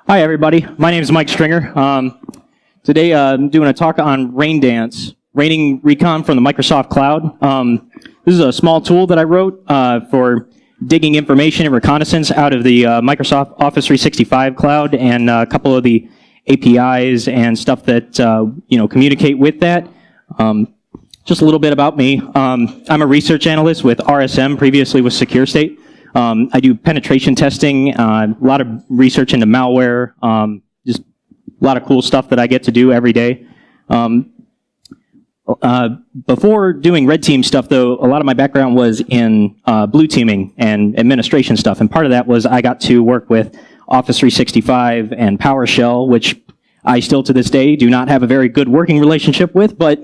Hi, everybody. My name is Mike Stringer. Today, I'm doing a talk on Raindance, raining Recon from the Microsoft Cloud. This is a small tool that I wrote for digging information and reconnaissance out of the Microsoft Office 365 cloud and a couple of the APIs and stuff that communicate with that. Just a little bit about me. I'm a research analyst with RSM, previously with Secure State. I do penetration testing, a lot of research into malware, just a lot of cool stuff that I get to do every day. Before doing red team stuff, though, a lot of my background was in blue teaming and administration stuff, and part of that was I got to work with Office 365 and PowerShell, which I still to this day do not have a very good working relationship with, but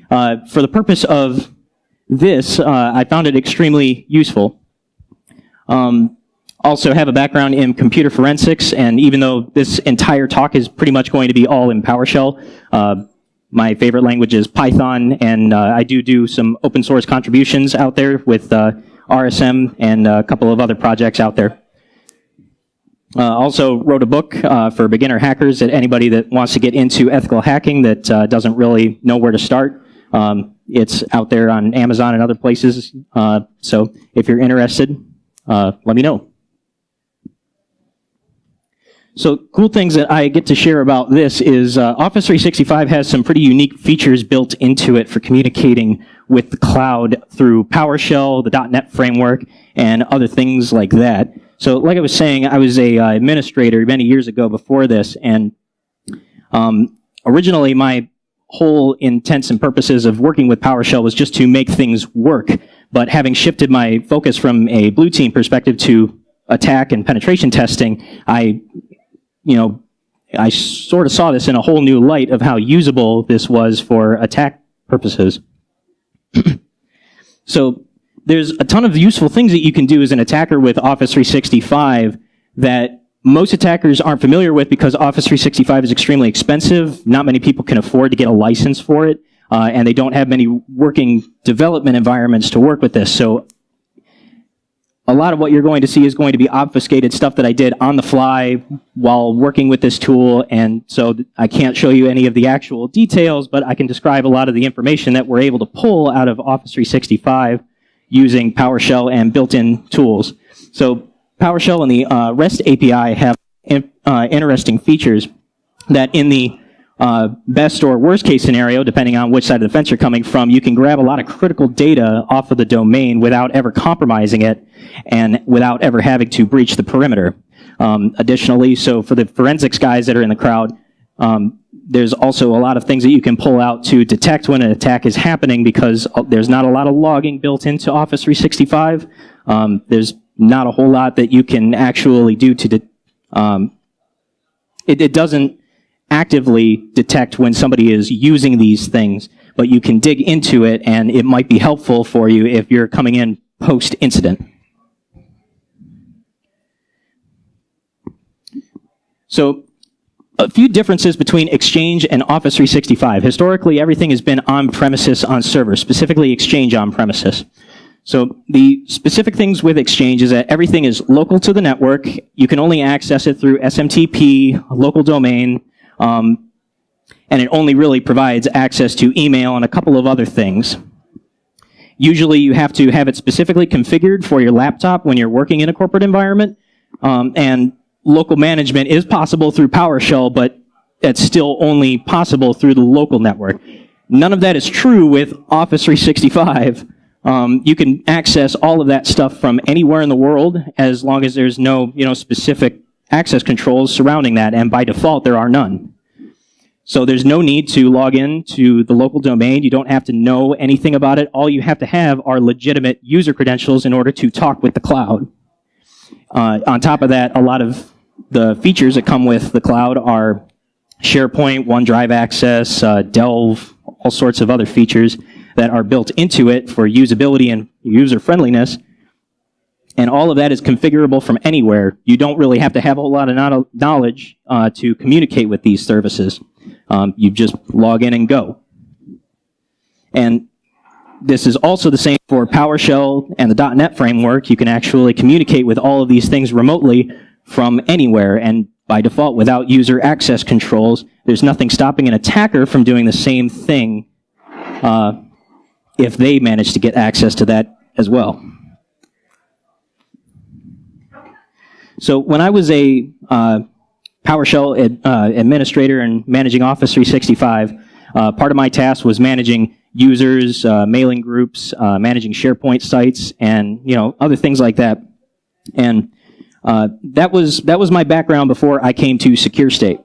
for the purpose of this, I found it extremely useful. Also have a background in computer forensics, and even though this entire talk is pretty much going to be all in PowerShell, my favorite language is Python, and I do some open source contributions out there with RSM and a couple of other projects out there. Also wrote a book for beginner hackers, that anybody that wants to get into ethical hacking that doesn't really know where to start. It's out there on Amazon and other places, so if you're interested, let me know. So cool things that I get to share about this is Office 365 has some pretty unique features built into it for communicating with the cloud through PowerShell, the .NET framework, and other things like that. So like I was saying, I was a administrator many years ago before this, and originally my whole intents and purposes of working with PowerShell was just to make things work. But having shifted my focus from a blue team perspective to attack and penetration testing, I sort of saw this in a whole new light of how usable this was for attack purposes. So there's a ton of useful things that you can do as an attacker with Office 365 that most attackers aren't familiar with because Office 365 is extremely expensive. Not many people can afford to get a license for it. And they don't have many working development environments to work with this. So a lot of what you're going to see is going to be obfuscated stuff that I did on the fly while working with this tool. And so I can't show you any of the actual details, but I can describe a lot of the information that we're able to pull out of Office 365 using PowerShell and built-in tools. So PowerShell and the REST API have interesting features that in the best or worst case scenario, depending on which side of the fence you're coming from, you can grab a lot of critical data off of the domain without ever compromising it and without ever having to breach the perimeter. Additionally, so for the forensics guys that are in the crowd, there's also a lot of things that you can pull out to detect when an attack is happening because there's not a lot of logging built into Office 365. There's not a whole lot that you can actually do to it doesn't actively detect when somebody is using these things, but you can dig into it and it might be helpful for you if you're coming in post-incident. So a few differences between Exchange and Office 365. Historically, everything has been on-premises on servers, specifically Exchange on-premises. So the specific things with Exchange is that everything is local to the network. You can only access it through SMTP, local domain, and it only really provides access to email and a couple of other things. Usually you have to have it specifically configured for your laptop when you're working in a corporate environment, and local management is possible through PowerShell, but it's still only possible through the local network. None of that is true with Office 365. You can access all of that stuff from anywhere in the world as long as there's no specific access controls surrounding that, and by default there are none. So there's no need to log in to the local domain. You don't have to know anything about it. All you have to have are legitimate user credentials in order to talk with the cloud. On top of that, a lot of the features that come with the cloud are SharePoint, OneDrive access, Delve, all sorts of other features that are built into it for usability and user friendliness. And all of that is configurable from anywhere. You don't really have to have a whole lot of knowledge to communicate with these services. You just log in and go. And this is also the same for PowerShell and the .NET framework. You can actually communicate with all of these things remotely from anywhere. And by default, without user access controls, there's nothing stopping an attacker from doing the same thing if they manage to get access to that as well. So when I was a PowerShell administrator and managing Office 365, part of my task was managing users, mailing groups, managing SharePoint sites, and other things like that. And that was my background before I came to Secure State.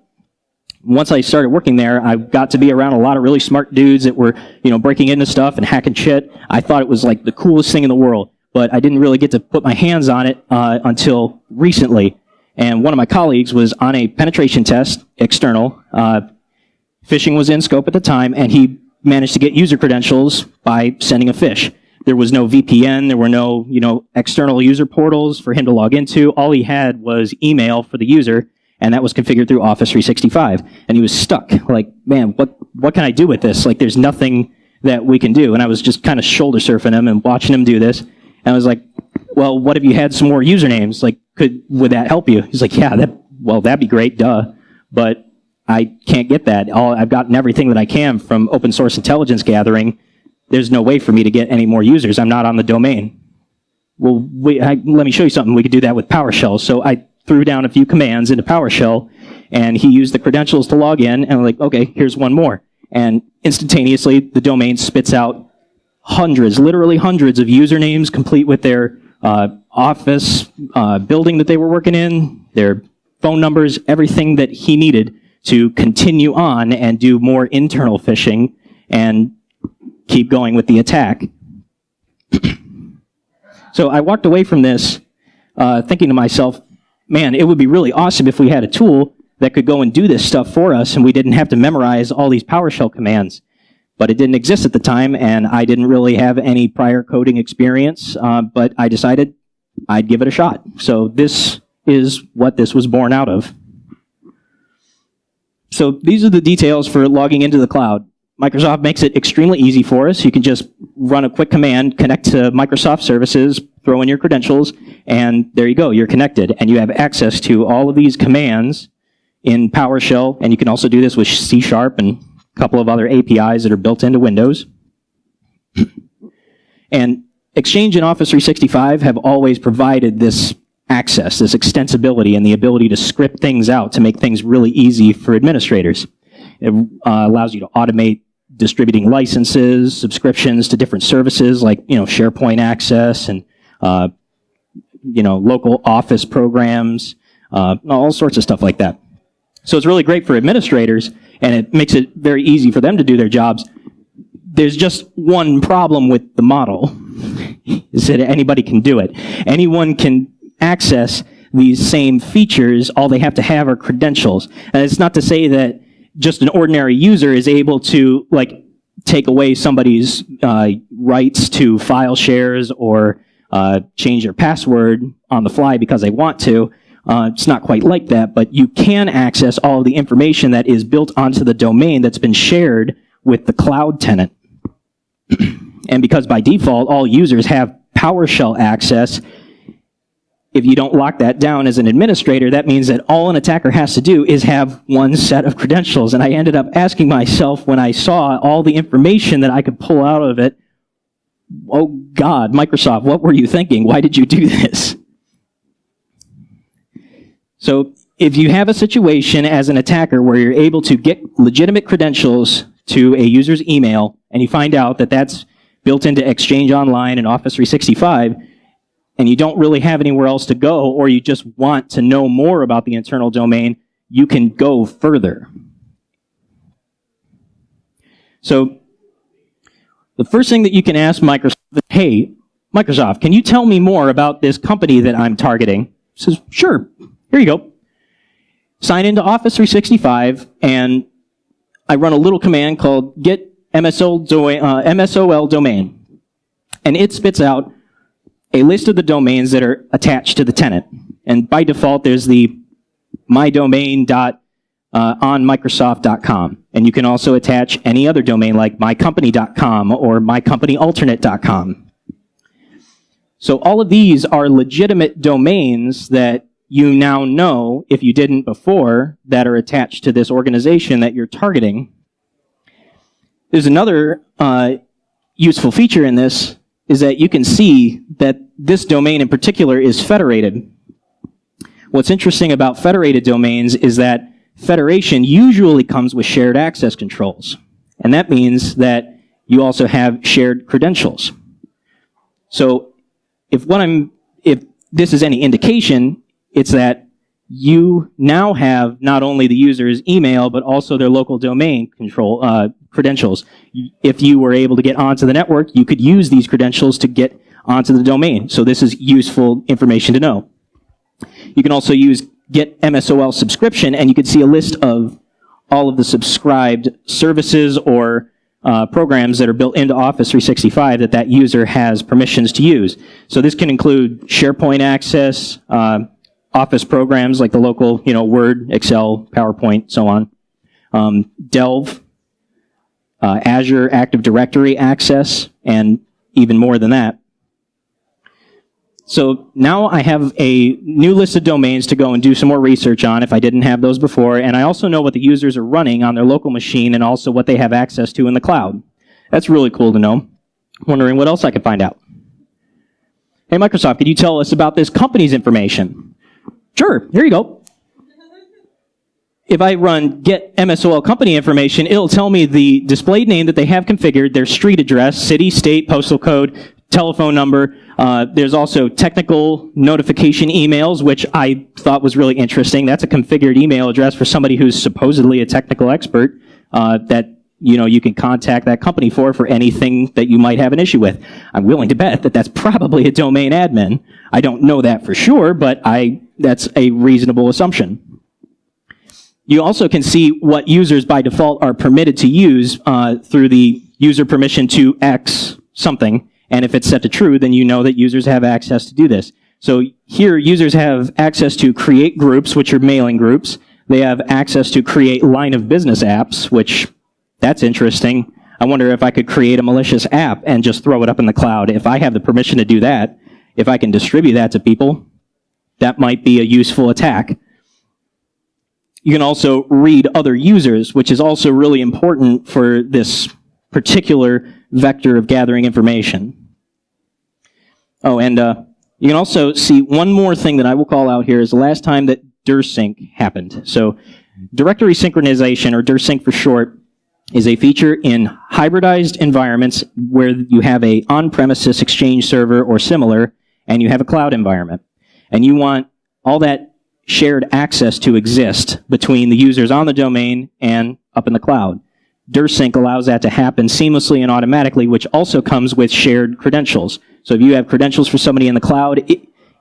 Once I started working there, I got to be around a lot of really smart dudes that were breaking into stuff and hacking shit. I thought it was like the coolest thing in the world, but I didn't really get to put my hands on it until recently. And one of my colleagues was on a penetration test, external. Phishing was in scope at the time, and he managed to get user credentials by sending a phish. There was no VPN, there were no external user portals for him to log into. All he had was email for the user, and that was configured through Office 365. And he was stuck, like, man, what can I do with this? Like, there's nothing that we can do. And I was just kind of shoulder surfing him and watching him do this. And I was like, well, what if you had some more usernames? Like, would that help you? He's like, yeah, that'd be great, duh. But I can't get that. I've gotten everything that I can from open source intelligence gathering. There's no way for me to get any more users. I'm not on the domain. Well, let me show you something. We could do that with PowerShell. So I threw down a few commands into PowerShell, and he used the credentials to log in, and I'm like, okay, here's one more. And instantaneously, the domain spits out hundreds, literally hundreds of usernames complete with their office building that they were working in, their phone numbers, everything that he needed to continue on and do more internal phishing and keep going with the attack. So I walked away from this thinking to myself, man, it would be really awesome if we had a tool that could go and do this stuff for us and we didn't have to memorize all these PowerShell commands. But it didn't exist at the time, and I didn't really have any prior coding experience, but I decided I'd give it a shot. So this is what this was born out of. So these are the details for logging into the cloud. Microsoft makes it extremely easy for us. You can just run a quick command, connect to Microsoft services, throw in your credentials, and there you go, you're connected. And you have access to all of these commands in PowerShell, and you can also do this with C# and a couple of other APIs that are built into Windows. And Exchange and Office 365 have always provided this access, this extensibility, and the ability to script things out to make things really easy for administrators. It allows you to automate distributing licenses, subscriptions to different services like SharePoint access and local office programs, all sorts of stuff like that. So it's really great for administrators, and it makes it very easy for them to do their jobs. There's just one problem with the model, is that anybody can do it. Anyone can access these same features. All they have to have are credentials. And it's not to say that just an ordinary user is able to take away somebody's rights to file shares or change their password on the fly because they want to. It's not quite like that, but you can access all of the information that is built onto the domain that's been shared with the cloud tenant. And because by default, all users have PowerShell access, if you don't lock that down as an administrator, that means that all an attacker has to do is have one set of credentials. And I ended up asking myself when I saw all the information that I could pull out of it, oh God, Microsoft, what were you thinking? Why did you do this? So if you have a situation as an attacker where you're able to get legitimate credentials to a user's email, and you find out that that's built into Exchange Online and Office 365, and you don't really have anywhere else to go, or you just want to know more about the internal domain, you can go further. So the first thing that you can ask Microsoft is, hey, Microsoft, can you tell me more about this company that I'm targeting? He says, sure, here you go. Sign into Office 365, and I run a little command called get MSOL domain. And it spits out a list of the domains that are attached to the tenant. And by default, there's the mydomain.onmicrosoft.com. And you can also attach any other domain like mycompany.com or mycompanyalternate.com. So all of these are legitimate domains that you now know, if you didn't before, that are attached to this organization that you're targeting. There's another useful feature in this, is that you can see that this domain in particular is federated. What's interesting about federated domains is that federation usually comes with shared access controls. And that means that you also have shared credentials. So if this is any indication, it's that you now have not only the user's email, but also their local domain control credentials. If you were able to get onto the network, you could use these credentials to get onto the domain. So this is useful information to know. You can also use get MSOL subscription, and you can see a list of all of the subscribed services or programs that are built into Office 365 that user has permissions to use. So this can include SharePoint access, Office programs like the local, Word, Excel, PowerPoint, so on. Delve, Azure Active Directory access, and even more than that. So now I have a new list of domains to go and do some more research on if I didn't have those before, and I also know what the users are running on their local machine and also what they have access to in the cloud. That's really cool to know. Wondering what else I could find out. Hey, Microsoft, could you tell us about this company's information? Sure, here you go. If I run get MSOL company information, it'll tell me the displayed name that they have configured, their street address, city, state, postal code, telephone number. There's also technical notification emails, which I thought was really interesting. That's a configured email address for somebody who's supposedly a technical expert that you can contact that company for anything that you might have an issue with. I'm willing to bet that that's probably a domain admin. I don't know that for sure, but that's a reasonable assumption. You also can see what users by default are permitted to use through the user permission to X something. And if it's set to true, then you know that users have access to do this. So here, users have access to create groups, which are mailing groups. They have access to create line of business apps, which, that's interesting. I wonder if I could create a malicious app and just throw it up in the cloud. If I have the permission to do that, if I can distribute that to people, that might be a useful attack. You can also read other users, which is also really important for this particular vector of gathering information. Oh, and you can also see one more thing that I will call out here is the last time that DirSync happened. So directory synchronization, or DirSync for short, is a feature in hybridized environments where you have a on-premises Exchange server or similar, and you have a cloud environment. And you want all that shared access to exist between the users on the domain and up in the cloud. DirSync allows that to happen seamlessly and automatically, which also comes with shared credentials. So if you have credentials for somebody in the cloud,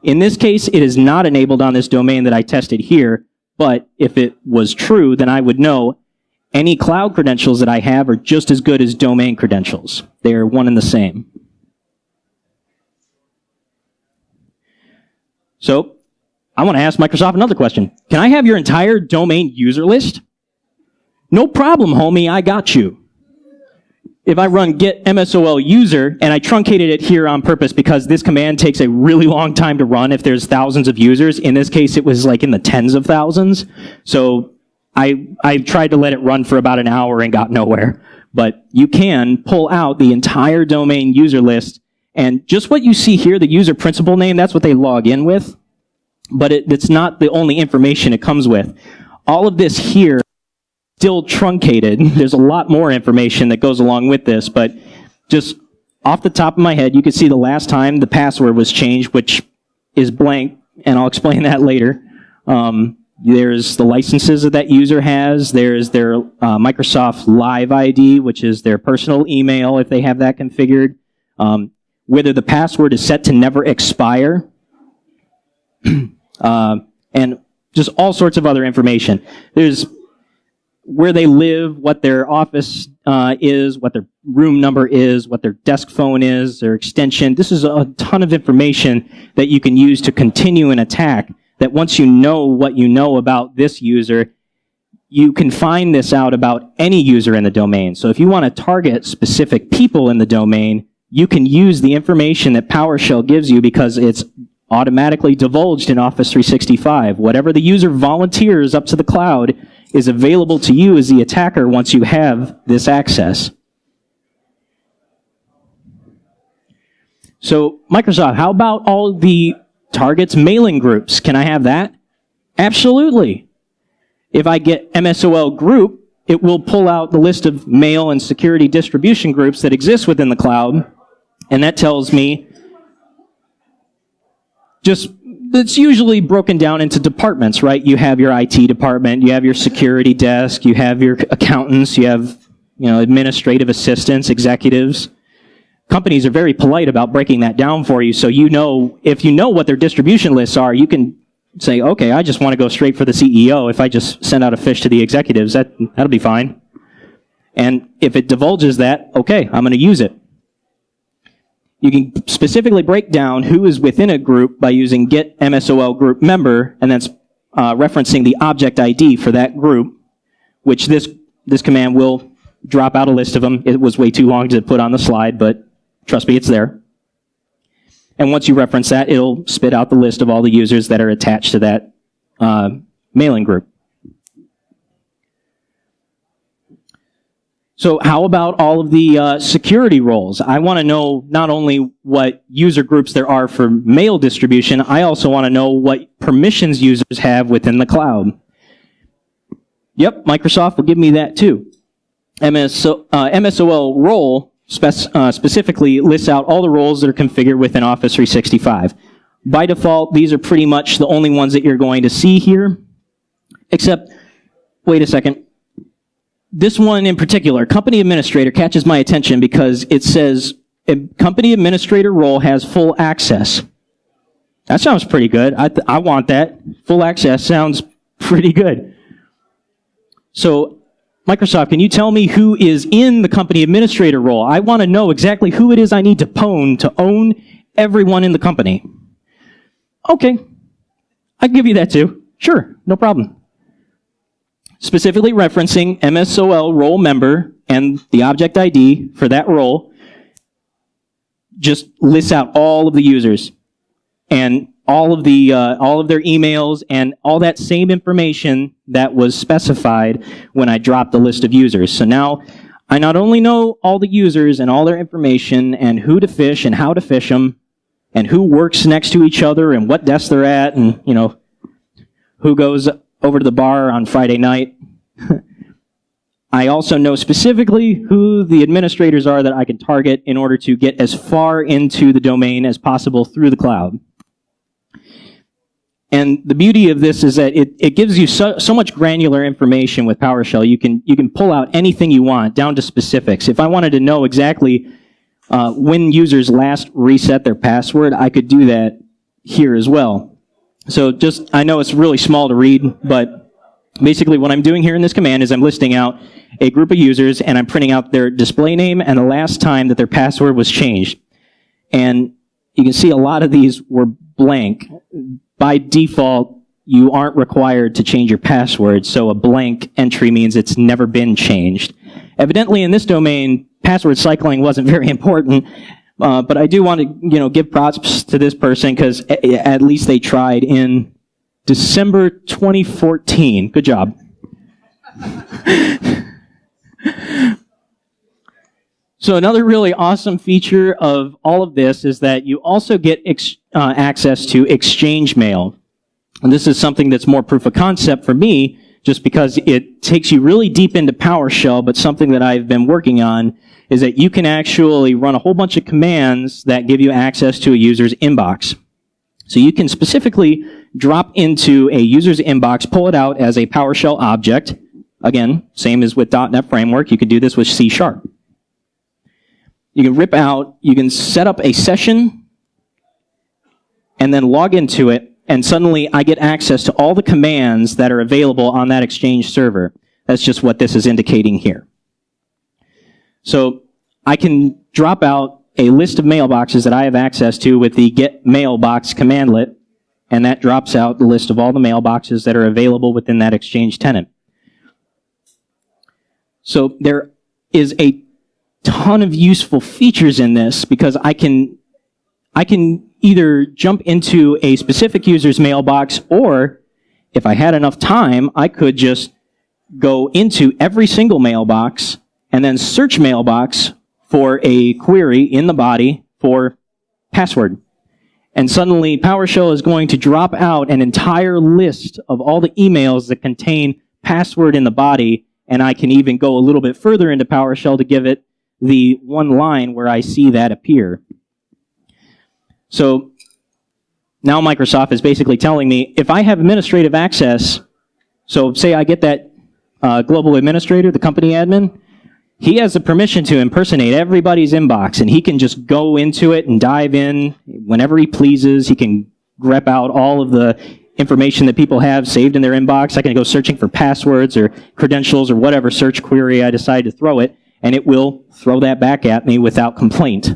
in this case, it is not enabled on this domain that I tested here, but if it was true, then I would know any cloud credentials that I have are just as good as domain credentials. They are one and the same. So I want to ask Microsoft another question. Can I have your entire domain user list? No problem, homie, I got you. If I run get MSOL user, and I truncated it here on purpose because this command takes a really long time to run if there's thousands of users. In this case, it was like in the tens of thousands. So I tried to let it run for about an hour and got nowhere. But you can pull out the entire domain user list, and just what you see here, the user principal name, that's what they log in with. But it's not the only information it comes with. All of this here still truncated. There's a lot more information that goes along with this, but just off the top of my head, you can see the last time the password was changed, which is blank, and I'll explain that later. There's the licenses that user has. There's their Microsoft Live ID, which is their personal email if they have that configured. Whether the password is set to never expire, and just all sorts of other information. There's where they live, what their office is, what their room number is, what their desk phone is, their extension. This is a ton of information that you can use to continue an attack, that once you know what you know about this user, you can find this out about any user in the domain. So if you want to target specific people in the domain, you can use the information that PowerShell gives you because it's automatically divulged in Office 365. Whatever the user volunteers up to the cloud is available to you as the attacker once you have this access. So Microsoft, how about all the targets mailing groups? Can I have that? Absolutely. If I get MSOL group, it will pull out the list of mail and security distribution groups that exist within the cloud, and that tells me it's usually broken down into departments, right? You have your IT department, you have your security desk, you have your accountants, you have, administrative assistants, executives. Companies are very polite about breaking that down for you, so if you know what their distribution lists are, you can say, okay, I just want to go straight for the CEO. If I just send out a fish to the executives, that'll be fine. And if it divulges that, okay, I'm going to use it. You can specifically break down who is within a group by using get MSOL group member, and that's referencing the object ID for that group, which this command will drop out a list of them. It was way too long to put on the slide, but trust me, it's there. And once you reference that, it'll spit out the list of all the users that are attached to that mailing group. So how about all of the security roles? I want to know not only what user groups there are for mail distribution, I also want to know what permissions users have within the cloud. Yep, Microsoft will give me that too. MSOL role specifically lists out all the roles that are configured within Office 365. By default, these are pretty much the only ones that you're going to see here, except, wait a second, this one in particular, company administrator, catches my attention because it says a company administrator role has full access. That sounds pretty good. I want that. Full access sounds pretty good. So Microsoft, can you tell me who is in the company administrator role? I want to know exactly who it is I need to pwn to own everyone in the company. Okay, I'll give you that too. Sure, no problem. Specifically referencing MSOL role member and the object ID for that role just lists out all of the users and all of their emails and all that same information that was specified when I dropped the list of users. So now I not only know all the users and all their information and who to fish and how to fish them and who works next to each other and what desk they're at and, who goes over to the bar on Friday night. I also know specifically who the administrators are that I can target in order to get as far into the domain as possible through the cloud. And the beauty of this is that it gives you so much granular information with PowerShell. You can pull out anything you want down to specifics. If I wanted to know exactly when users last reset their password, I could do that here as well. So I know it's really small to read, but basically what I'm doing here in this command is I'm listing out a group of users and I'm printing out their display name and the last time that their password was changed. And you can see a lot of these were blank. By default, you aren't required to change your password, so a blank entry means it's never been changed. Evidently, in this domain, password cycling wasn't very important, but I do want to, give props to this person because at least they tried in December 2014. Good job. So another really awesome feature of all of this is that you also get access to Exchange Mail. And this is something that's more proof of concept for me, just because it takes you really deep into PowerShell, but something that I've been working on is that you can actually run a whole bunch of commands that give you access to a user's inbox. So you can specifically drop into a user's inbox, pull it out as a PowerShell object. Again, same as with .NET Framework, you could do this with C#. You can rip out, you can set up a session, and then log into it, and suddenly I get access to all the commands that are available on that Exchange server. That's just what this is indicating here. So I can drop out a list of mailboxes that I have access to with the get mailbox commandlet, and that drops out the list of all the mailboxes that are available within that Exchange tenant. So there is a ton of useful features in this because I can either jump into a specific user's mailbox, or if I had enough time, I could just go into every single mailbox and then search mailbox for a query in the body for password. And suddenly PowerShell is going to drop out an entire list of all the emails that contain password in the body, and I can even go a little bit further into PowerShell to give it the one line where I see that appear. So now Microsoft is basically telling me if I have administrative access, so say I get that global administrator, the company admin, he has the permission to impersonate everybody's inbox, and he can just go into it and dive in whenever he pleases. He can grep out all of the information that people have saved in their inbox. I can go searching for passwords or credentials or whatever search query I decide to throw it, and it will throw that back at me without complaint.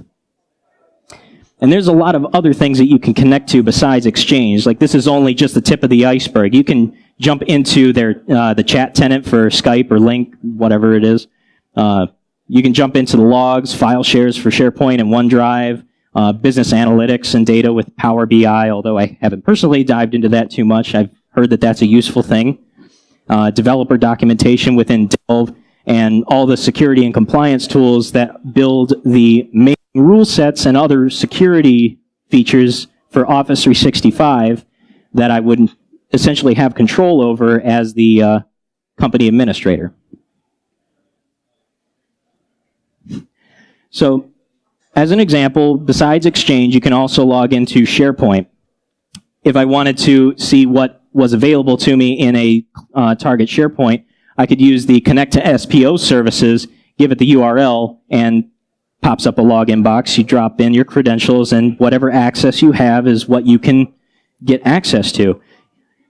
And there's a lot of other things that you can connect to besides Exchange. Like, this is only just the tip of the iceberg. You can jump into their the chat tenant for Skype or Link, whatever it is. You can jump into the logs, file shares for SharePoint and OneDrive, business analytics and data with Power BI, although I haven't personally dived into that too much. I've heard that that's a useful thing. Developer documentation within Delve, and all the security and compliance tools that build the main rule sets and other security features for Office 365 that I would essentially have control over as the company administrator. So, as an example, besides Exchange, you can also log into SharePoint. If I wanted to see what was available to me in a target SharePoint, I could use the Connect to SPO services, give it the URL, and pops up a login box. You drop in your credentials, and whatever access you have is what you can get access to.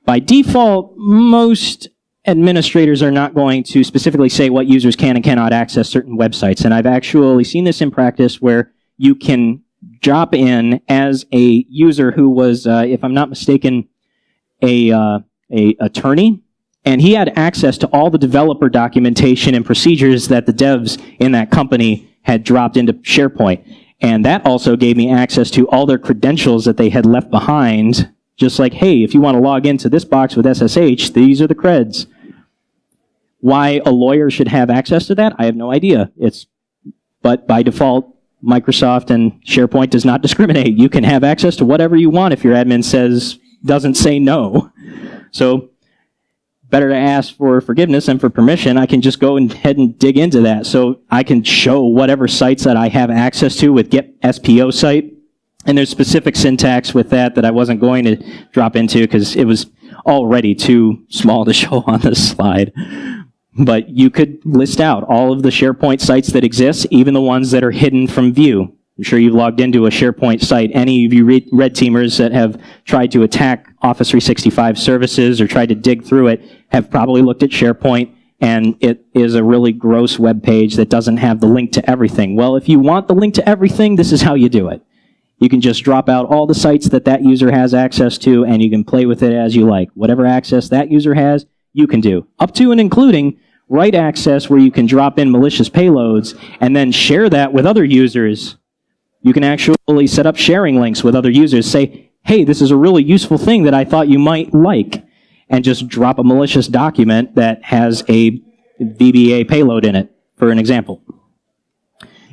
By default, most administrators are not going to specifically say what users can and cannot access certain websites. And I've actually seen this in practice where you can drop in as a user who was, if I'm not mistaken, a attorney, and he had access to all the developer documentation and procedures that the devs in that company had dropped into SharePoint. And that also gave me access to all their credentials that they had left behind, just like, hey, if you want to log into this box with SSH, these are the creds. Why a lawyer should have access to that, I have no idea. But by default, Microsoft and SharePoint does not discriminate. You can have access to whatever you want if your admin doesn't say no. So, better to ask for forgiveness than for permission. I can just go ahead and dig into that. So I can show whatever sites that I have access to with get SPO site. And there's specific syntax with that I wasn't going to drop into because it was already too small to show on this slide. But you could list out all of the SharePoint sites that exist, even the ones that are hidden from view. I'm sure you've logged into a SharePoint site. Any of you red teamers that have tried to attack Office 365 services or tried to dig through it have probably looked at SharePoint, and it is a really gross web page that doesn't have the link to everything. Well, if you want the link to everything, this is how you do it. You can just drop out all the sites that user has access to, and you can play with it as you like. Whatever access that user has, you can do. Up to and including write access, where you can drop in malicious payloads and then share that with other users. You can actually set up sharing links with other users. Say, hey, this is a really useful thing that I thought you might like, and just drop a malicious document that has a VBA payload in it, for an example.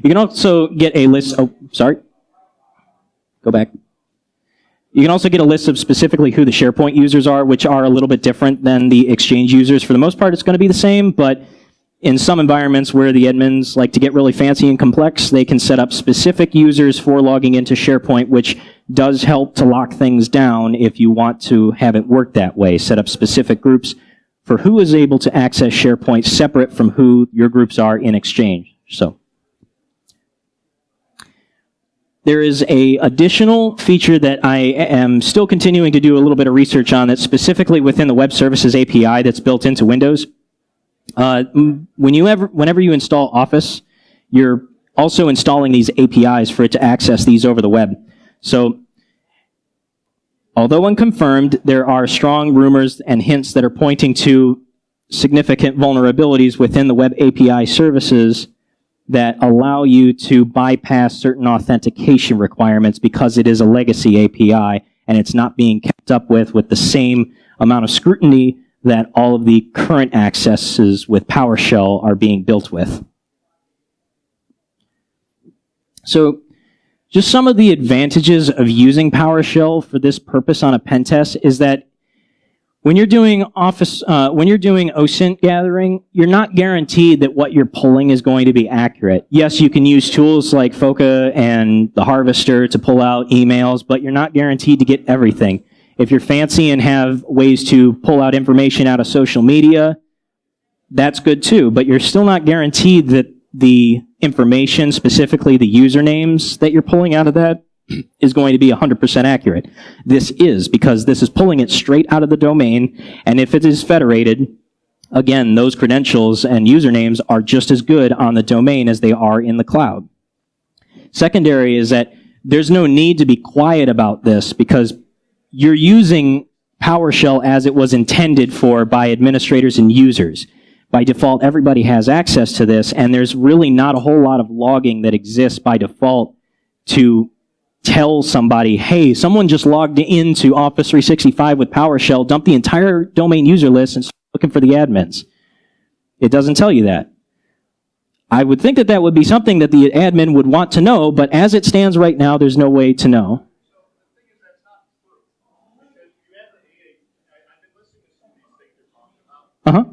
You can also get a list, Go back. You can also get a list of specifically who the SharePoint users are, which are a little bit different than the Exchange users. For the most part, it's going to be the same, but in some environments where the admins like to get really fancy and complex, they can set up specific users for logging into SharePoint, which does help to lock things down if you want to have it work that way. Set up specific groups for who is able to access SharePoint separate from who your groups are in Exchange. So, there is an additional feature that I am still continuing to do a little bit of research on that's specifically within the Web Services API that's built into Windows. Whenever you install Office, you're also installing these APIs for it to access these over the web. So, although unconfirmed, there are strong rumors and hints that are pointing to significant vulnerabilities within the Web API services that allow you to bypass certain authentication requirements because it is a legacy API and it's not being kept up with the same amount of scrutiny that all of the current accesses with PowerShell are being built with. So just some of the advantages of using PowerShell for this purpose on a pen test is that when you're doing OSINT gathering, you're not guaranteed that what you're pulling is going to be accurate. Yes, you can use tools like FOCA and the Harvester to pull out emails, but you're not guaranteed to get everything. If you're fancy and have ways to pull out information out of social media, that's good too, but you're still not guaranteed that the information, specifically the usernames that you're pulling out of that, is going to be 100% accurate. This is, because this is pulling it straight out of the domain, and if it is federated, again, those credentials and usernames are just as good on the domain as they are in the cloud. Secondary is that there's no need to be quiet about this because you're using PowerShell as it was intended for by administrators and users. By default, everybody has access to this, and there's really not a whole lot of logging that exists by default to tell somebody, hey, someone just logged into Office 365 with PowerShell, dump the entire domain user list and start looking for the admins. It doesn't tell you that. I would think that that would be something that the admin would want to know, but as it stands right now, there's no way to know. Uh-huh.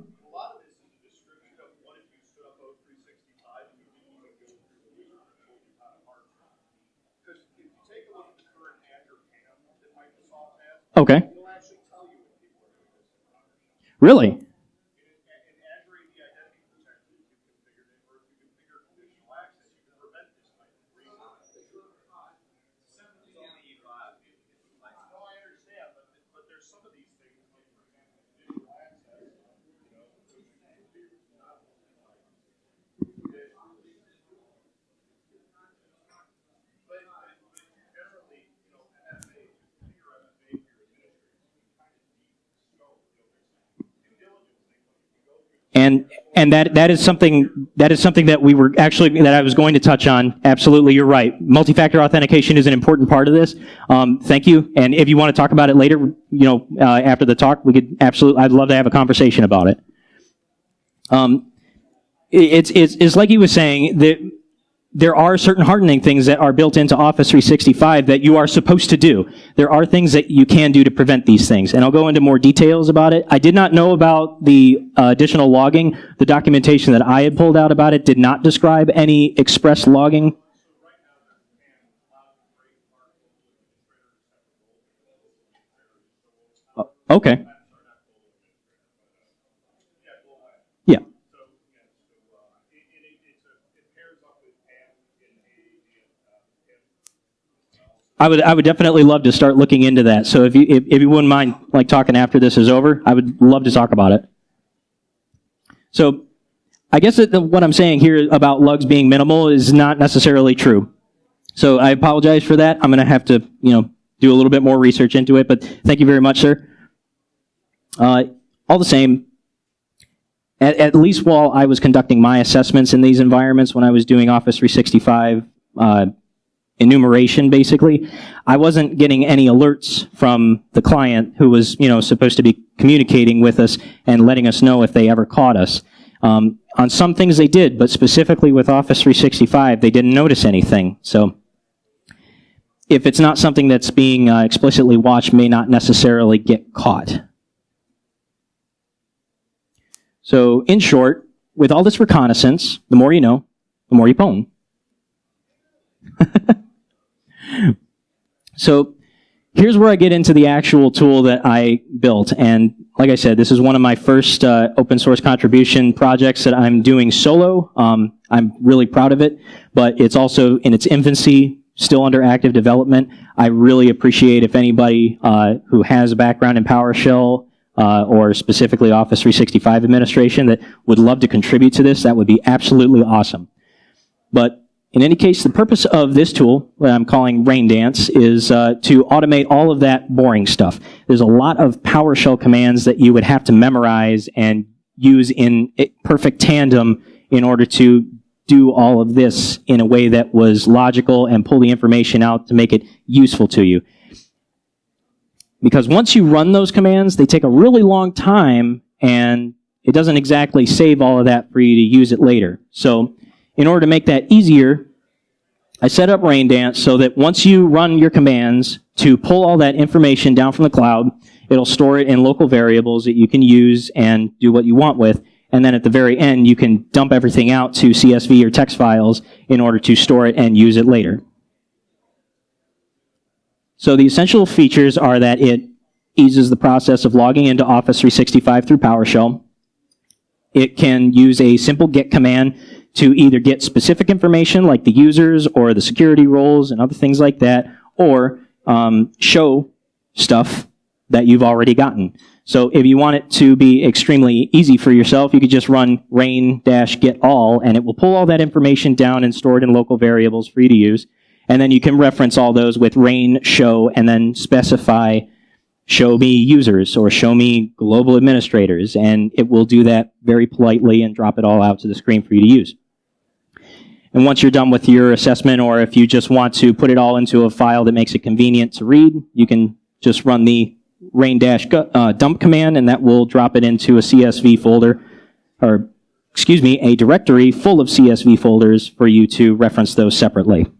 Okay. Really? And that is something that we were actually, that I was going to touch on. Absolutely, you're right. Multi-factor authentication is an important part of this. Thank you. And if you want to talk about it later, after the talk, we could absolutely. I'd love to have a conversation about it. It's like he was saying that there are certain hardening things that are built into Office 365 that you are supposed to do. There are things that you can do to prevent these things, and I'll go into more details about it. I did not know about the additional logging. The documentation that I had pulled out about it did not describe any express logging. Okay. Yeah. I would definitely love to start looking into that. So if you wouldn't mind like talking after this is over, I would love to talk about it. So I guess what I'm saying here about lugs being minimal is not necessarily true. So I apologize for that. I'm going to have to do a little bit more research into it. But thank you very much, sir. All the same, at least while I was conducting my assessments in these environments when I was doing Office 365 enumeration, basically, I wasn't getting any alerts from the client who was, supposed to be communicating with us and letting us know if they ever caught us. On some things they did, but specifically with Office 365, they didn't notice anything. So if it's not something that's being explicitly watched, may not necessarily get caught. So in short, with all this reconnaissance, the more you know, the more you pwn. So here's where I get into the actual tool that I built. And like I said, this is one of my first open source contribution projects that I'm doing solo. I'm really proud of it, but it's also in its infancy, still under active development. I really appreciate if anybody who has a background in PowerShell or specifically Office 365 administration that would love to contribute to this. That would be absolutely awesome. But in any case, the purpose of this tool, that I'm calling Raindance, is to automate all of that boring stuff. There's a lot of PowerShell commands that you would have to memorize and use in perfect tandem in order to do all of this in a way that was logical and pull the information out to make it useful to you. Because once you run those commands, they take a really long time, and it doesn't exactly save all of that for you to use it later. So in order to make that easier, I set up Raindance so that once you run your commands to pull all that information down from the cloud, it'll store it in local variables that you can use and do what you want with. And then at the very end, you can dump everything out to CSV or text files in order to store it and use it later. So the essential features are that it eases the process of logging into Office 365 through PowerShell. It can use a simple get command to either get specific information like the users or the security roles and other things like that, or show stuff that you've already gotten. So if you want it to be extremely easy for yourself, you could just run rain-get-all, and it will pull all that information down and store it in local variables for you to use. And then you can reference all those with rain show and then specify show me users or show me global administrators, and it will do that very politely and drop it all out to the screen for you to use. And once you're done with your assessment, or if you just want to put it all into a file that makes it convenient to read, you can just run the rain-dump command, and that will drop it into a CSV folder, or excuse me, a directory full of CSV folders for you to reference those separately.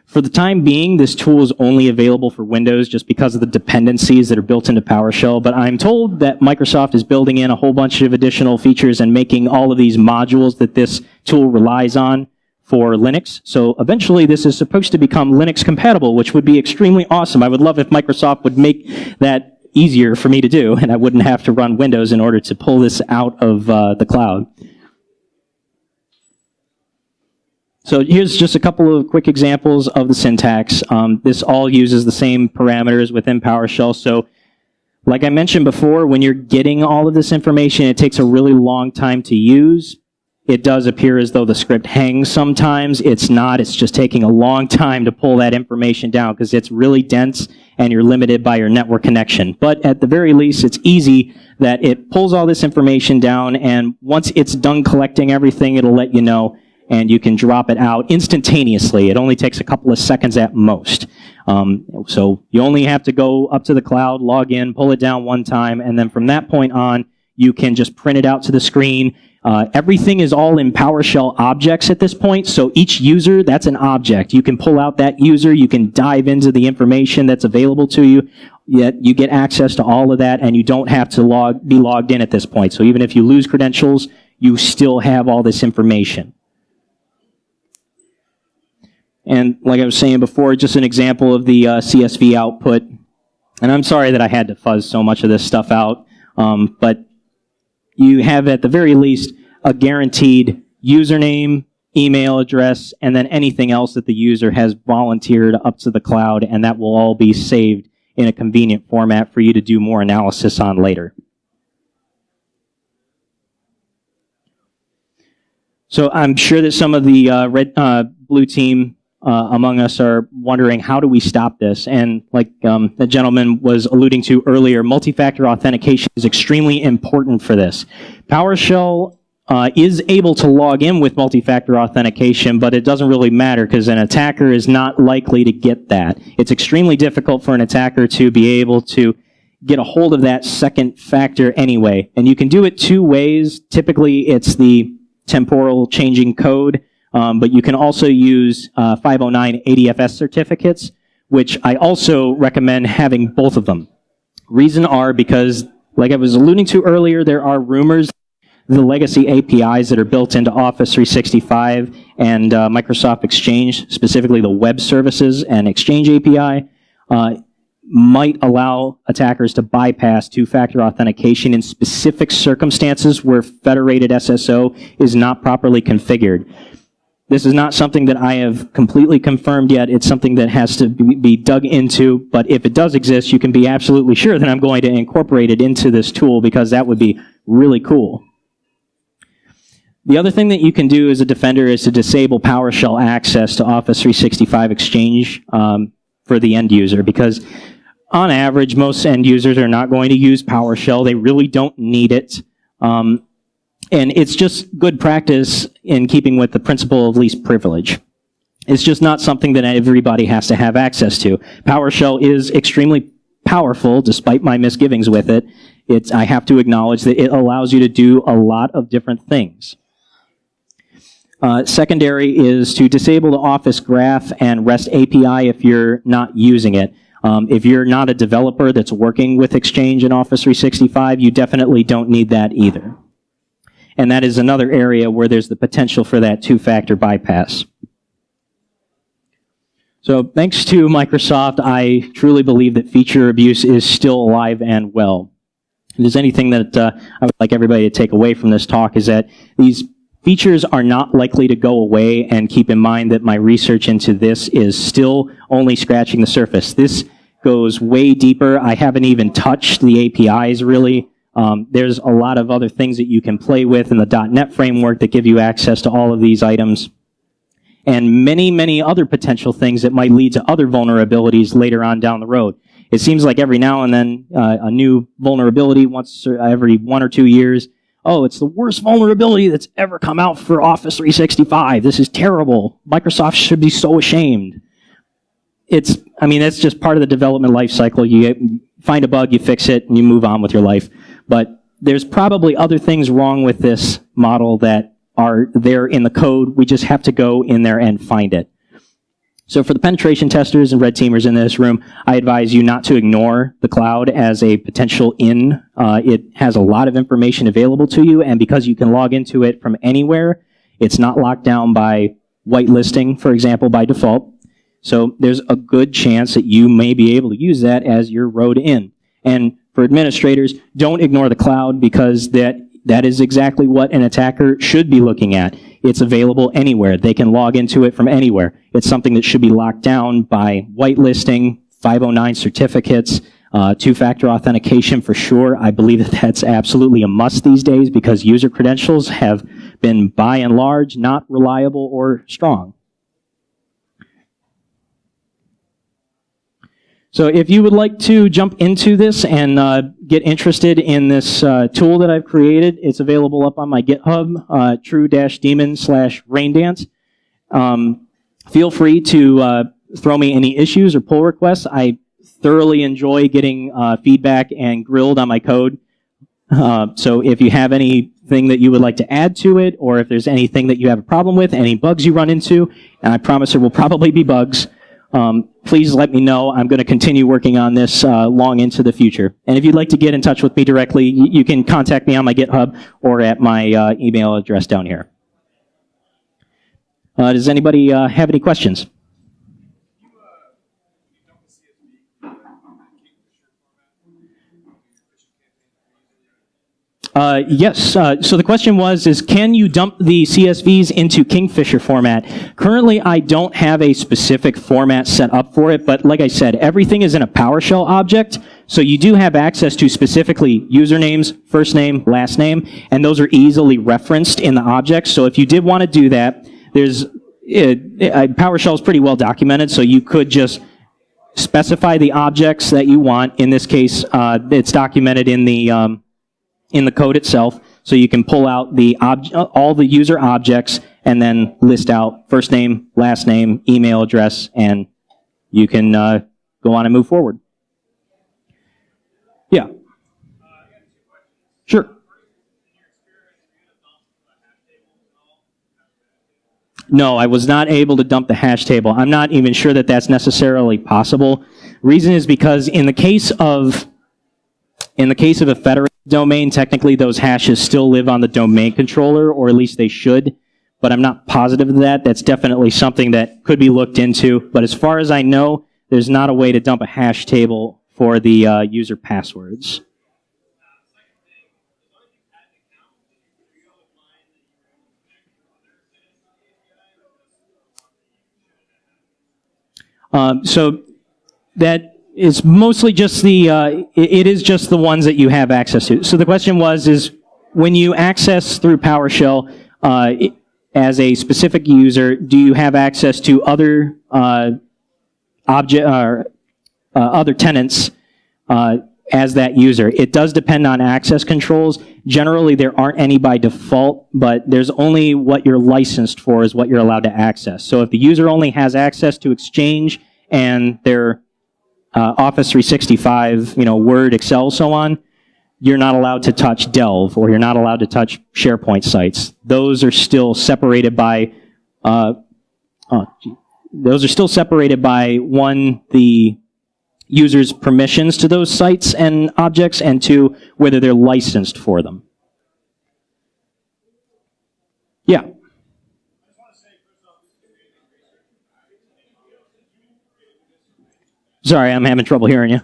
For the time being, this tool is only available for Windows just because of the dependencies that are built into PowerShell, but I'm told that Microsoft is building in a whole bunch of additional features and making all of these modules that this tool relies on for Linux. So eventually this is supposed to become Linux compatible, which would be extremely awesome. I would love if Microsoft would make that easier for me to do, and I wouldn't have to run Windows in order to pull this out of the cloud. So here's just a couple of quick examples of the syntax. This all uses the same parameters within PowerShell. So like I mentioned before, when you're getting all of this information, it takes a really long time to use. It does appear as though the script hangs sometimes. It's not. It's just taking a long time to pull that information down because it's really dense and you're limited by your network connection. But at the very least, it's easy that it pulls all this information down, and once it's done collecting everything, it'll let you know, and you can drop it out instantaneously. It only takes a couple of seconds at most. So you only have to go up to the cloud, log in, pull it down one time, and then from that point on, you can just print it out to the screen. Everything is all in PowerShell objects at this point, so each user, that's an object. You can pull out that user, you can dive into the information that's available to you, yet you get access to all of that, and you don't have to be logged in at this point. So even if you lose credentials, you still have all this information. And like I was saying before, just an example of the CSV output. And I'm sorry that I had to fuzz so much of this stuff out, but you have at the very least a guaranteed username, email address, and then anything else that the user has volunteered up to the cloud, and that will all be saved in a convenient format for you to do more analysis on later. So I'm sure that some of the blue team among us are wondering, how do we stop this? And like the gentleman was alluding to earlier, multi-factor authentication is extremely important for this. PowerShell is able to log in with multi-factor authentication, but it doesn't really matter because an attacker is not likely to get that. It's extremely difficult for an attacker to be able to get a hold of that second factor anyway. And you can do it two ways. Typically, it's the temporal changing code. But you can also use 509 ADFS certificates, which I also recommend having both of them. Reason are because, like I was alluding to earlier, there are rumors the legacy APIs that are built into Office 365 and Microsoft Exchange, specifically the web services and Exchange API, might allow attackers to bypass two-factor authentication in specific circumstances where federated SSO is not properly configured. This is not something that I have completely confirmed yet. It's something that has to be dug into, but if it does exist, you can be absolutely sure that I'm going to incorporate it into this tool because that would be really cool. The other thing that you can do as a defender is to disable PowerShell access to Office 365 Exchange for the end user, because on average, most end users are not going to use PowerShell. They really don't need it. And it's just good practice in keeping with the principle of least privilege. It's just not something that everybody has to have access to. PowerShell is extremely powerful, despite my misgivings with it. I have to acknowledge that it allows you to do a lot of different things. Secondary is to disable the Office Graph and REST API if you're not using it. If you're not a developer that's working with Exchange and Office 365, you definitely don't need that either. And that is another area where there's the potential for that two-factor bypass. So thanks to Microsoft, I truly believe that feature abuse is still alive and well. If there's anything that I would like everybody to take away from this talk is that these features are not likely to go away, and keep in mind that my research into this is still only scratching the surface. This goes way deeper. I haven't even touched the APIs really. There's a lot of other things that you can play with in the .NET framework that give you access to all of these items, and many, many other potential things that might lead to other vulnerabilities later on down the road. It seems like every now and then a new vulnerability, once every 1 or 2 years, oh, it's the worst vulnerability that's ever come out for Office 365. This is terrible. Microsoft should be so ashamed. I mean, that's just part of the development life cycle. You find a bug, you fix it, and you move on with your life. But there's probably other things wrong with this model that are there in the code. We just have to go in there and find it. So for the penetration testers and red teamers in this room, I advise you not to ignore the cloud as a potential in. It has a lot of information available to you, and because you can log into it from anywhere, it's not locked down by whitelisting, for example, by default. So there's a good chance that you may be able to use that as your road in. And for administrators, don't ignore the cloud, because that is exactly what an attacker should be looking at. It's available anywhere. They can log into it from anywhere. It's something that should be locked down by whitelisting, 509 certificates, two-factor authentication for sure. I believe that that's absolutely a must these days, because user credentials have been, by and large, not reliable or strong. So if you would like to jump into this and get interested in this tool that I've created, it's available up on my GitHub, true-demon/Raindance. Feel free to throw me any issues or pull requests. I thoroughly enjoy getting feedback and grilled on my code. So if you have anything that you would like to add to it, or if there's anything that you have a problem with, any bugs you run into, and I promise there will probably be bugs, please let me know. I'm going to continue working on this long into the future. And if you'd like to get in touch with me directly, you can contact me on my GitHub or at my email address down here. Does anybody have any questions? Yes. So the question is can you dump the CSVs into Kingfisher format? Currently, I don't have a specific format set up for it, but like I said, everything is in a PowerShell object, so you do have access to specifically usernames, first name, last name, and those are easily referenced in the objects. So if you did want to do that, PowerShell is pretty well documented, so you could just specify the objects that you want. In this case, it's documented in the code itself, so you can pull out all the user objects and then list out first name, last name, email address, and you can go on and move forward. Yeah. Sure. No, I was not able to dump the hash table. I'm not even sure that that's necessarily possible. Reason is because in the case of a federated domain, technically those hashes still live on the domain controller, or at least they should, but I'm not positive of that. That's definitely something that could be looked into, but as far as I know, there's not a way to dump a hash table for the user passwords. So that is mostly just it is just the ones that you have access to. So the question is when you access through PowerShell as a specific user, do you have access to other other tenants as that user. It does depend on access controls. Generally, there aren't any by default, but there's only what you're licensed for is what you're allowed to access. So if the user only has access to Exchange and their Office 365, Word, Excel, so on, you're not allowed to touch Delve, or you're not allowed to touch SharePoint sites. Those are still separated by one, the user's permissions to those sites and objects, and two, whether they're licensed for them. Yeah. Sorry, I'm having trouble hearing you.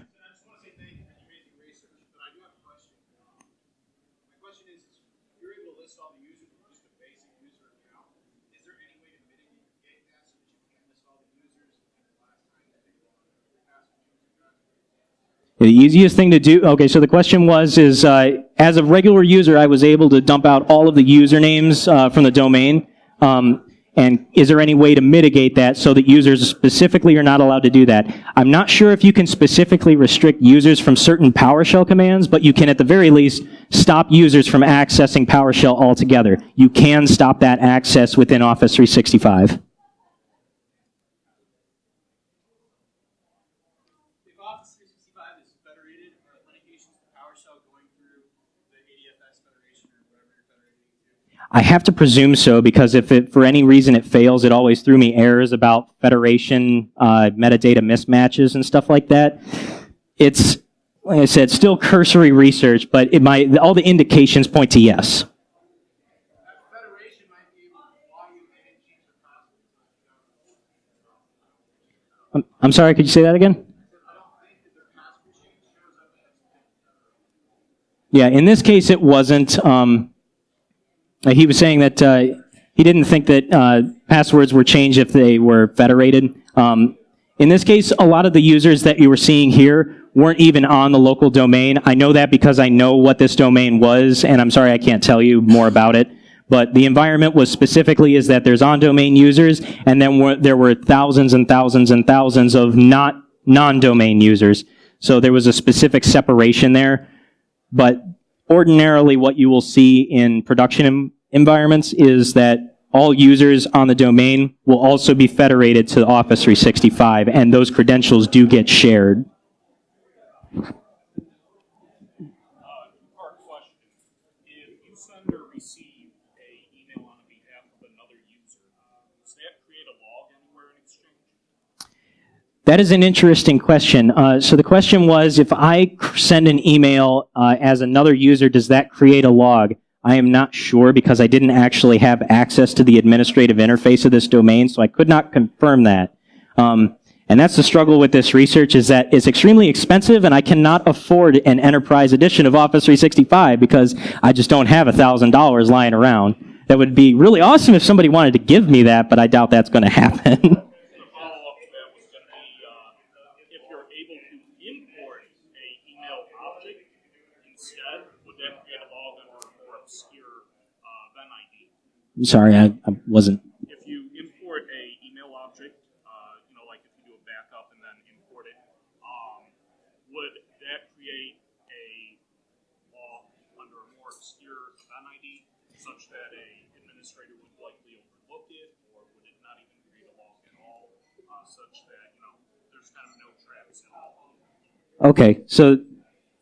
The easiest thing to do, okay, so the question was, as a regular user, I was able to dump out all of the usernames from the domain. And is there any way to mitigate that so that users specifically are not allowed to do that? I'm not sure if you can specifically restrict users from certain PowerShell commands, but you can at the very least stop users from accessing PowerShell altogether. You can stop that access within Office 365. I have to presume so, because if for any reason it fails, it always threw me errors about federation, metadata mismatches and stuff like that. It's, like I said, still cursory research, but all the indications point to yes. I'm sorry, could you say that again? Yeah, in this case it wasn't. He was saying that he didn't think that passwords were changed if they were federated. In this case, a lot of the users that you were seeing here weren't even on the local domain. I know that because I know what this domain was, and I'm sorry I can't tell you more about it. But the environment was specifically is that there's on-domain users, and then there were thousands and thousands and thousands of non-domain users. So there was a specific separation there. But ordinarily, what you will see in production environments is that all users on the domain will also be federated to Office 365, and those credentials do get shared. Part question. If you send or receive an email on behalf of another user, does that create a log anywhere in Exchange? That is an interesting question. So the question was, if I send an email as another user, does that create a log? I am not sure, because I didn't actually have access to the administrative interface of this domain, so I could not confirm that. And that's the struggle with this research, is that it's extremely expensive, and I cannot afford an enterprise edition of Office 365 because I just don't have $1,000 lying around. That would be really awesome if somebody wanted to give me that, but I doubt that's going to happen. I'm sorry, I wasn't. If you import a email object, like if you do a backup and then import it, would that create a log under a more obscure event ID such that a administrator would likely overlook it, or would it not even create a log at all, such that there's kind of no traps at all? Okay, so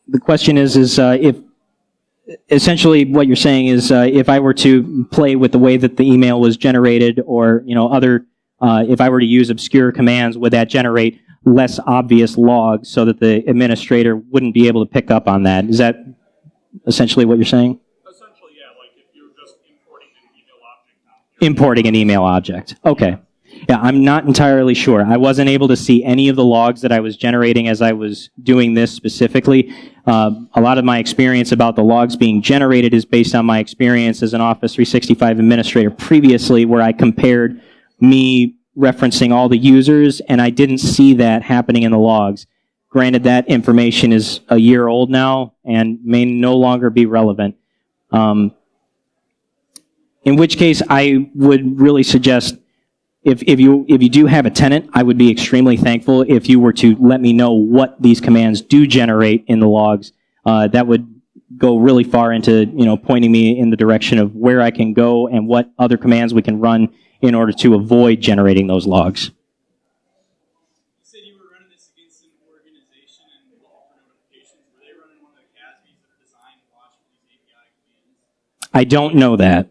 the question is if. Essentially, what you're saying is, if I were to play with the way that the email was generated, or if I were to use obscure commands, would that generate less obvious logs so that the administrator wouldn't be able to pick up on that? Is that essentially what you're saying? Essentially, yeah. Like if you're just importing an email object. Importing an email object. Okay. Yeah, I'm not entirely sure. I wasn't able to see any of the logs that I was generating as I was doing this specifically. A lot of my experience about the logs being generated is based on my experience as an Office 365 administrator previously, where I compared me referencing all the users, and I didn't see that happening in the logs. Granted, that information is a year old now and may no longer be relevant. In which case, I would really suggest, if you do have a tenant, I would be extremely thankful if you were to let me know what these commands do generate in the logs. That would go really far into pointing me in the direction of where I can go and what other commands we can run in order to avoid generating those logs. You said you were running this against an organization and looking for notifications. Were they running one of the CASBs that are designed to watch for these API commands? I don't know that.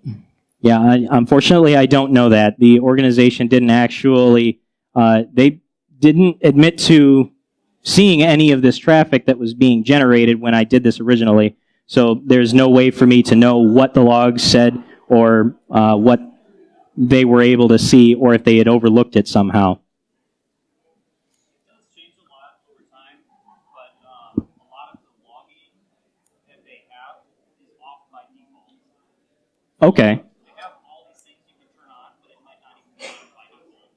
Yeah, unfortunately, I don't know that. The organization didn't actually, they didn't admit to seeing any of this traffic that was being generated when I did this originally. So there's no way for me to know what the logs said or what they were able to see or if they had overlooked it somehow. It does change a lot over time, but a lot of the logging that they have is off by default. Okay. They have all these things you can turn on, but it might not even be by default.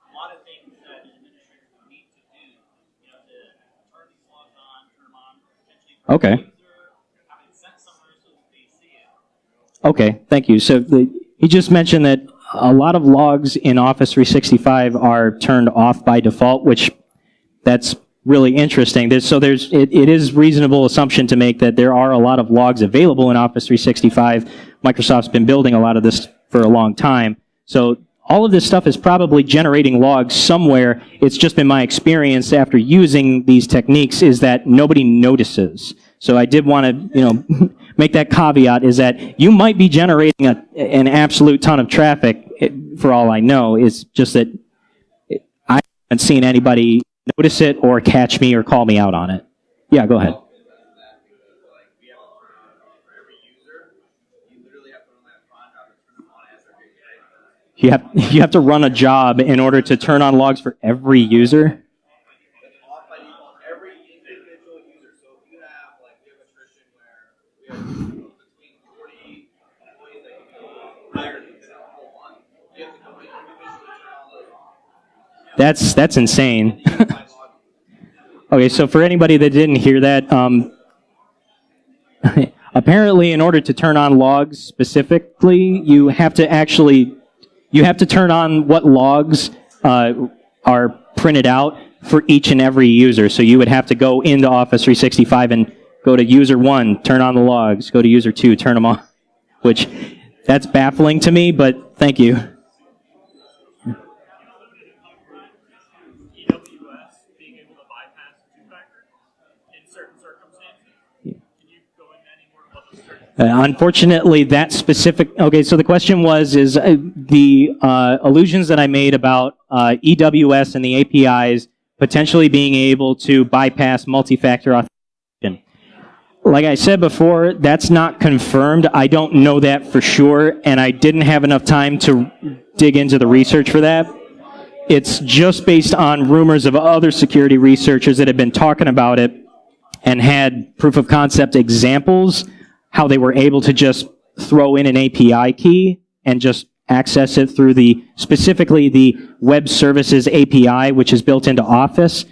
A lot of things that an administrator would need to do, to turn these logs on, turn them on, potentially for Okay. the user, have it sent somewhere so that they see it. Okay, thank you. So he just mentioned that a lot of logs in Office 365 are turned off by default, which that's really interesting. It is reasonable assumption to make that there are a lot of logs available in Office 365. Microsoft's been building a lot of this for a long time. So all of this stuff is probably generating logs somewhere. It's just been my experience after using these techniques is that nobody notices. So I did want to, make that caveat is that you might be generating an absolute ton of traffic for all I know. It's just that I haven't seen anybody notice it or catch me or call me out on it. Yeah, go ahead. You have to run a job in order to turn on logs for every user? That's insane. Okay, so for anybody that didn't hear that, apparently in order to turn on logs specifically, you have to turn on what logs are printed out for each and every user. So you would have to go into Office 365 and go to user 1, turn on the logs, go to user 2, turn them on, which that's baffling to me, but thank you. Being able to bypass two-factor in certain circumstances. Can you go into any more about those circumstances? Unfortunately, that specific... Okay, so the question was, is the allusions that I made about EWS and the APIs potentially being able to bypass multi-factor authentication. Like I said before, that's not confirmed. I don't know that for sure, and I didn't have enough time to dig into the research for that. It's just based on rumors of other security researchers that have been talking about it and had proof of concept examples, how they were able to just throw in an API key and just access it through specifically the web services API, which is built into Office.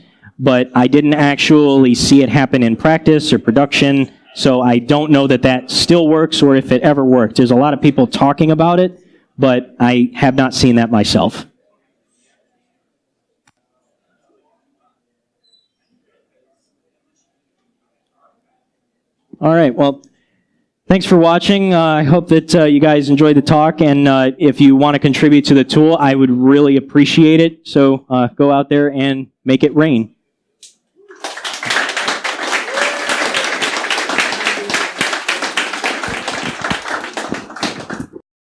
But I didn't actually see it happen in practice or production, so I don't know that that still works or if it ever worked. There's a lot of people talking about it, but I have not seen that myself. All right, well, thanks for watching. I hope that you guys enjoyed the talk, and if you want to contribute to the tool, I would really appreciate it. So go out there and make it rain.